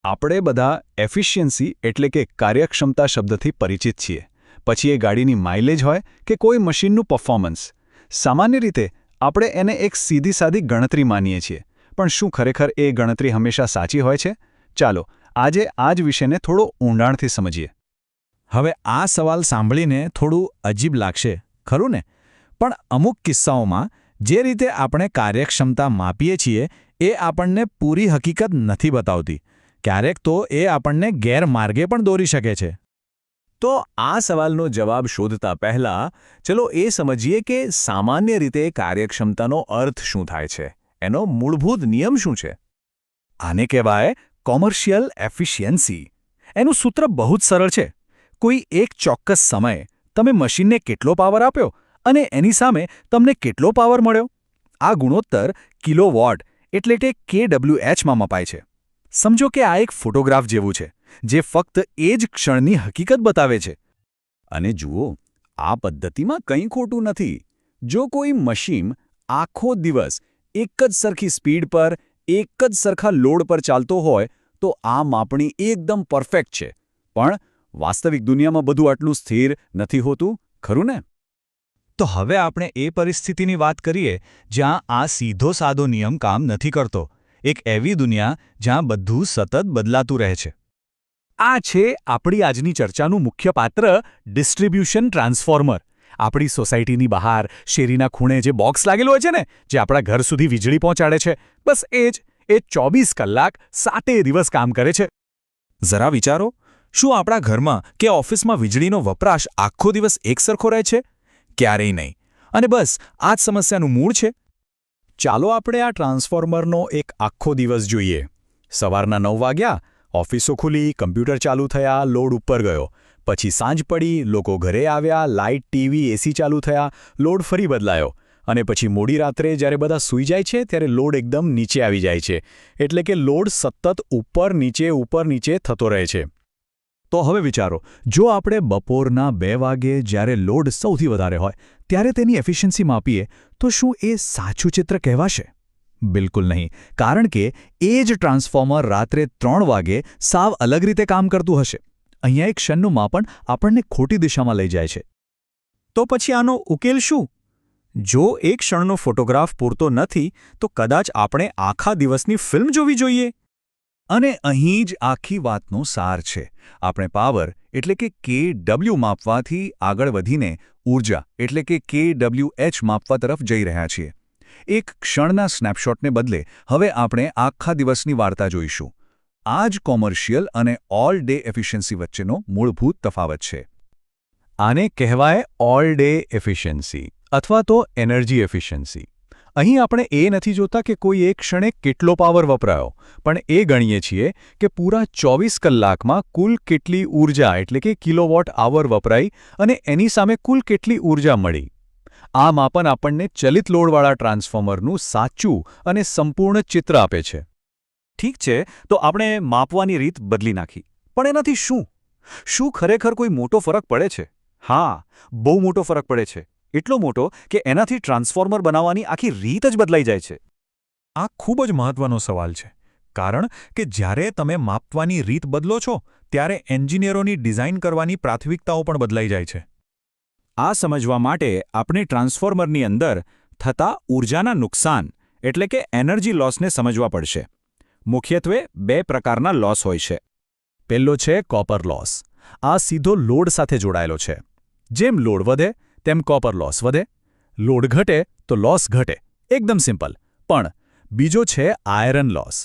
આપણે બધા એફિશિયન્સી એટલે કે કાર્યક્ષમતા શબ્દથી પરિચિત છીએ. પછી એ ગાડીની માઇલેજ હોય કે કોઈ મશીનનું પરફોર્મન્સ. સામાન્ય રીતે આપણે એને એક સીધી સાદી ગણતરી માનીએ છીએ. પણ શું ખરેખર એ ગણતરી હંમેશા સાચી હોય છે? ચાલો આજે આ જ વિષયને થોડો ઊંડાણથી સમજીએ. હવે આ સવાલ સાંભળીને થોડું અજીબ લાગશે, ખરું ને? પણ અમુક કિસ્સાઓમાં જે રીતે આપણે કાર્યક્ષમતા માપીએ છીએ એ આપણને પૂરી હકીકત નથી બતાવતી. ક્યારેક તો એ આપણને ગેરમાર્ગે પણ દોરી શકે છે. તો આ સવાલનો જવાબ શોધતા પહેલા ચલો એ સમજીએ કે સામાન્ય રીતે કાર્યક્ષમતાનો અર્થ શું થાય છે, એનો મૂળભૂત નિયમ શું છે. આને કહેવાય કોમર્શિયલ એફિશિયન્સી. એનું સૂત્ર બહુ જ સરળ છે. કોઈ એક ચોક્કસ સમયે તમે મશીનને કેટલો પાવર આપ્યો અને એની સામે તમને કેટલો પાવર મળ્યો. આ ગુણોત્તર કિલોવોટ એટલે કે KWHમાં મપાય છે. સમજો કે આ એક ફોટોગ્રાફ જેવું છે જે ફક્ત એ જ ક્ષણની હકીકત બતાવે છે. અને જુઓ, આ પદ્ધતિમાં કંઈ ખોટું નથી. જો કોઈ મશીન આખો દિવસ એક જ સરખી સ્પીડ પર એક જ સરખા લોડ પર ચાલતો હોય તો આ માપણી એકદમ પરફેક્ટ છે. પણ વાસ્તવિક દુનિયામાં બધું આટલું સ્થિર નથી હોતું, ખરું ને? તો હવે આપણે એ પરિસ્થિતિની વાત કરીએ જ્યાં આ સીધો સાદો નિયમ કામ નથી કરતો. એક એવી દુનિયા જ્યાં બધું સતત બદલાતું રહે છે. આ છે આપણી આજની ચર્ચાનું મુખ્ય પાત્ર, ડિસ્ટ્રિબ્યુશન ટ્રાન્સફોર્મર. આપણી સોસાયટીની બહાર શેરીના ખૂણે જે બોક્સ લાગેલું હોય છે ને, જે આપણા ઘર સુધી વીજળી પહોંચાડે છે, બસ એ 24 કલાક 7 દિવસ કામ કરે છે. જરા વિચારો, શું આપણા ઘરમાં કે ઓફિસમાં વીજળીનો વપરાશ આખો દિવસ એકસરખો રહે છે? ક્યારેય નહીં. અને બસ આ જ સમસ્યાનું મૂળ છે. ચાલો આપણે આ ટ્રાન્સફોર્મરનો એક આખો દિવસ જોઈએ. સવારના 9 વાગ્યા, ઓફિસો ખુલી, કમ્પ્યુટર ચાલુ થયા, લોડ ઉપર ગયો. પછી સાંજ પડી, લોકો ઘરે આવ્યા, લાઇટ, ટીવી, એસી ચાલુ થયા, લોડ ફરી બદલાયો. અને પછી મોડી રાત્રે જ્યારે બધા સૂઈ જાય છે ત્યારે લોડ એકદમ નીચે આવી જાય છે. એટલે કે લોડ સતત ઉપર નીચે થતો રહે છે. તો હવે વિચારો, જો આપણે બપોરના 2 વાગે જ્યારે લોડ સૌથી વધારે હોય ત્યારે તેની એફિશિયન્સી માપીએ તો શું એ સાચું ચિત્ર કહેવાશે? બિલકુલ નહીં. કારણ કે એ જ ટ્રાન્સફોર્મર રાત્રે 3 વાગે સાવ અલગ રીતે કામ કરતું હશે. અહીંયા એક ક્ષણનું માપન આપણને ખોટી દિશામાં લઈ જાય છે. તો પછી આનો ઉકેલ શું? જો એક ક્ષણનો ફોટોગ્રાફ પૂરતો નથી તો કદાચ આપણે આખા દિવસની ફિલ્મ જોવી જોઈએ. અને અહીં જ આખી વાતનો સાર છે. આપણે પાવર એટલે કે KW માપવાથી આગળ વધીને ઊર્જા એટલે કે KWH માપવા તરફ જઈ રહ્યા છીએ. એક ક્ષણના સ્નેપશોટને બદલે હવે આપણે આખા દિવસની વાર્તા જોઈશું. આ જ કોમર્શિયલ અને ઓલ ડે એફિશિયન્સી વચ્ચેનો મૂળભૂત તફાવત છે. આને કહેવાય ઓલ ડે એફિશિયન્સી અથવા તો એનર્જી એફિશિયન્સી. અહીં આપણે એ નથી જોતા કે કોઈ એક ક્ષણે કેટલો પાવર વપરાયો, પણ એ ગણીએ છીએ કે પૂરા 24 કલાકમાં કુલ કેટલી ઊર્જા એટલે કે કિલોવોટ આવર વપરાઈ અને એની સામે કુલ કેટલી ઊર્જા મળી. આ માપન આપણને ચલિત લોડવાળા ટ્રાન્સફોર્મરનું સાચું અને સંપૂર્ણ ચિત્ર આપે છે. ઠીક છે, તો આપણે માપવાની રીત બદલી નાખી. પણ એનાથી શું? શું ખરેખર કોઈ મોટો ફરક પડે છે? હા, બહુ મોટો ફરક પડે છે. એટલો મોટો કે એનાથી ટ્રાન્સફોર્મર બનાવવાની આખી રીત જ બદલાઈ જાય છે. આ ખૂબ જ મહત્વનો સવાલ છે. કારણ કે જ્યારે તમે માપવાની રીત બદલો છો ત્યારે એન્જિનિયરોની ડિઝાઇન કરવાની પ્રાથમિકતાઓ પણ બદલાઈ જાય છે. આ સમજવા માટે આપણે ટ્રાન્સફોર્મરની અંદર થતા ઊર્જાના નુકસાન એટલે કે એનર્જી લોસને સમજવા પડશે. મુખ્યત્વે 2 પ્રકારના લોસ હોય છે. પહેલો છે કોપર લોસ. આ સીધો લોડ સાથે જોડાયેલો છે. જેમ લોડ વધે તેમ કોપર લોસ વધે. લોડ ઘટે તો લોસ ઘટે. એકદમ સિમ્પલ. પણ બીજો છે આયરન લોસ.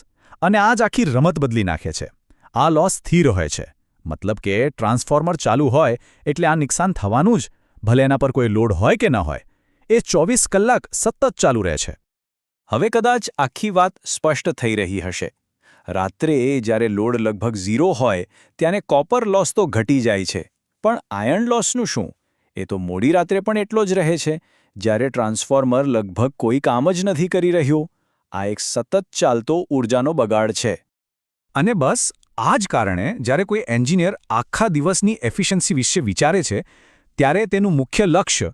અને આ જ આખી રમત બદલી નાખે છે. આ લોસ સ્થિર હોય છે. મતલબ કે ટ્રાન્સફોર્મર ચાલુ હોય એટલે આ નુકસાન થવાનું જ, ભલે એના પર કોઈ લોડ હોય કે ન હોય. એ 24 કલાક સતત ચાલુ રહે છે. હવે કદાચ આખી વાત સ્પષ્ટ થઈ રહી હશે. રાત્રે જ્યારે લોડ લગભગ 0 હોય ત્યારે કોપર લોસ તો ઘટી જાય છે. પણ આયર્ન લોસનું શું? એ તો મોડી રાત્રે પણ એટલો જ રહે છે, જ્યારે ટ્રાન્સફોર્મર લગભગ કોઈ કામ જ નથી કરી રહ્યું. આ એક સતત ચાલતો ઊર્જાનો બગાડ છે. અને બસ આ જ કારણે જ્યારે કોઈ એન્જિનિયર આખા દિવસની એફિશિયન્સી વિશે વિચારે છે ત્યારે તેનું મુખ્ય લક્ષ્ય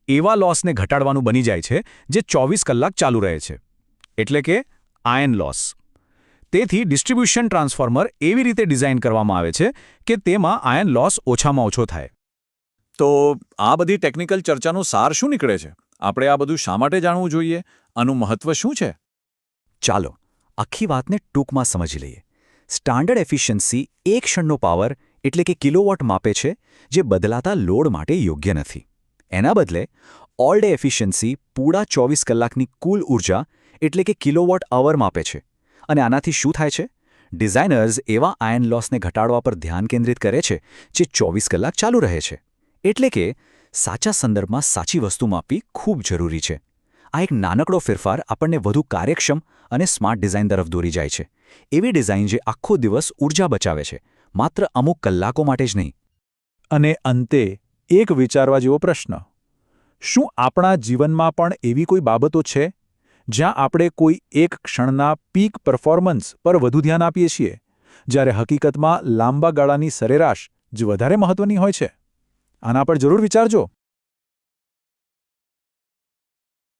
એવા લોસને ઘટાડવાનું બની જાય છે જે 24 કલાક ચાલુ રહે છે. એટલે કે આયર્ન લોસ. તેથી ડિસ્ટ્રિબ્યુશન ટ્રાન્સફોર્મર એવી રીતે ડિઝાઇન કરવામાં આવે છે કે તેમાં આયન લોસ ઓછામાં ઓછો થાય. તો આ બધી ટેકનિકલ ચર્ચાનો સાર શું નીકળે છે? આપણે આ બધું શા માટે જાણવું જોઈએ? આનું મહત્વ શું છે? ચાલો આખી વાતને ટૂંકમાં સમજી લઈએ. સ્ટાન્ડર્ડ એફિશિયન્સી એક ક્ષણનો પાવર એટલે કે કિલોવોટ માપે છે જે બદલાતા લોડ માટે યોગ્ય નથી. એના બદલે ઓલ ડે એફિશિયન્સી પૂરા 24 કલાકની કુલ ઊર્જા એટલે કે કિલોવોટ અવર માપે છે. અને આનાથી શું થાય છે? ડિઝાઇનર્સ એવા આયન લોસને ઘટાડવા પર ધ્યાન કેન્દ્રિત કરે છે જે 24 કલાક ચાલુ રહે છે. એટલે કે સાચા સંદર્ભમાં સાચી વસ્તુ માપવી ખૂબ જરૂરી છે. આ એક નાનકડો ફેરફાર આપણને વધુ કાર્યક્ષમ અને સ્માર્ટ ડિઝાઇન તરફ દોરી જાય છે. એવી ડિઝાઇન જે આખો દિવસ ઊર્જા બચાવે છે, માત્ર અમુક કલાકો માટે જ નહીં. અને અંતે એક વિચારવા જેવો પ્રશ્ન: શું આપણા જીવનમાં પણ એવી કોઈ બાબતો છે જ્યાં આપણે કોઈ એક ક્ષણના પીક પરફોર્મન્સ પર વધુ ધ્યાન આપીએ છીએ, જ્યારે હકીકતમાં લાંબા ગાળાની સરેરાશ જ વધારે મહત્વની હોય છે? આના પર જરૂર વિચારજો.